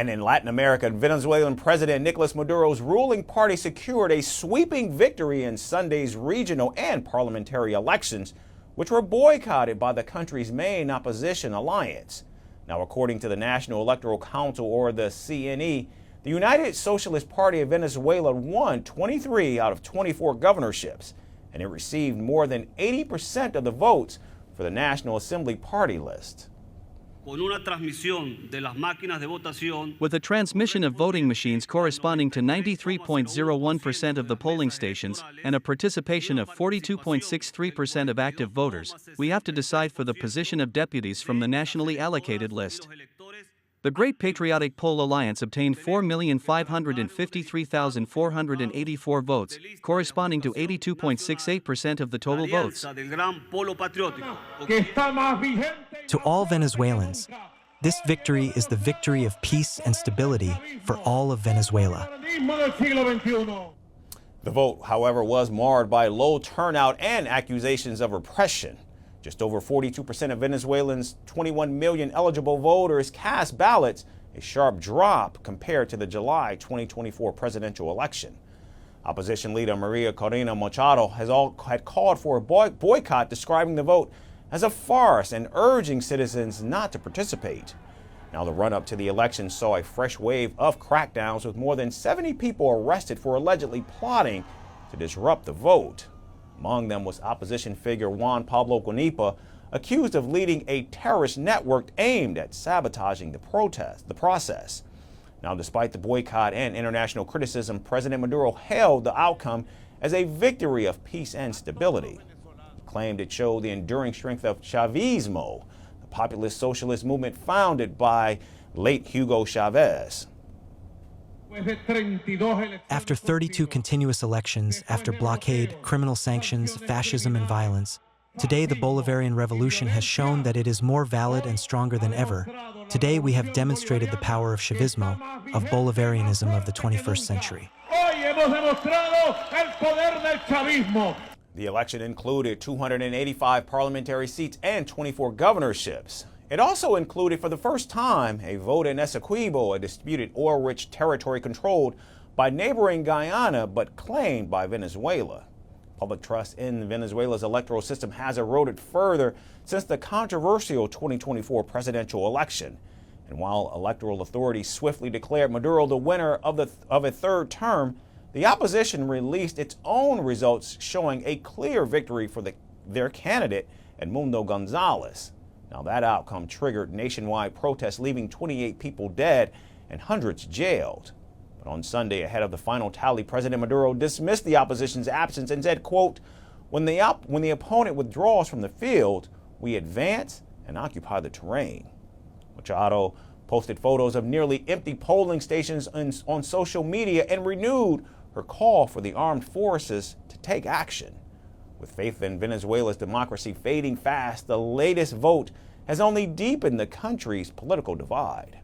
And in Latin America, Venezuelan President Nicolas Maduro's ruling party secured a sweeping victory in Sunday's regional and parliamentary elections, which were boycotted by the country's main opposition alliance. Now, according to the National Electoral Council, or the CNE, the United Socialist Party of Venezuela won 23 out of 24 governorships, and it received more than 80% of the votes for the National Assembly party list. With a transmission of voting machines corresponding to 93.01% of the polling stations and a participation of 42.63% of active voters, we have to decide for the position of deputies from the nationally allocated list. The Great Patriotic Poll Alliance obtained 4,553,484 votes, corresponding to 82.68% of the total votes. To all Venezuelans, this victory is the victory of peace and stability for all of Venezuela. The vote, however, was marred by low turnout and accusations of repression. Just over 42% of Venezuelans' 21 million eligible voters cast ballots, a sharp drop compared to the July 2024 presidential election. Opposition leader Maria Corina Machado had called for a boycott, describing the vote as a farce and urging citizens not to participate. Now, the run-up to the election saw a fresh wave of crackdowns, with more than 70 people arrested for allegedly plotting to disrupt the vote. Among them was opposition figure Juan Pablo Guanipa, accused of leading a terrorist network aimed at sabotaging the process. Now, despite the boycott and international criticism, President Maduro hailed the outcome as a victory of peace and stability. He claimed it showed the enduring strength of Chavismo, the populist socialist movement founded by late Hugo Chavez. After 32 continuous elections, after blockade, criminal sanctions, fascism, and violence, today the Bolivarian Revolution has shown that it is more valid and stronger than ever. Today we have demonstrated the power of Chavismo, of Bolivarianism of the 21st century. The election included 285 parliamentary seats and 24 governorships. It also included, for the first time, a vote in Essequibo, a disputed oil-rich territory controlled by neighboring Guyana but claimed by Venezuela. Public trust in Venezuela's electoral system has eroded further since the controversial 2024 presidential election. And while electoral authorities swiftly declared Maduro the winner of a third term, the opposition released its own results showing a clear victory for their candidate, Edmundo Gonzalez. Now, that outcome triggered nationwide protests, leaving 28 people dead and hundreds jailed. But on Sunday, ahead of the final tally, President Maduro dismissed the opposition's absence and said, quote, when the opponent withdraws from the field, we advance and occupy the terrain. Machado posted photos of nearly empty polling stations on social media and renewed her call for the armed forces to take action. With faith in Venezuela's democracy fading fast, the latest vote has only deepened the country's political divide.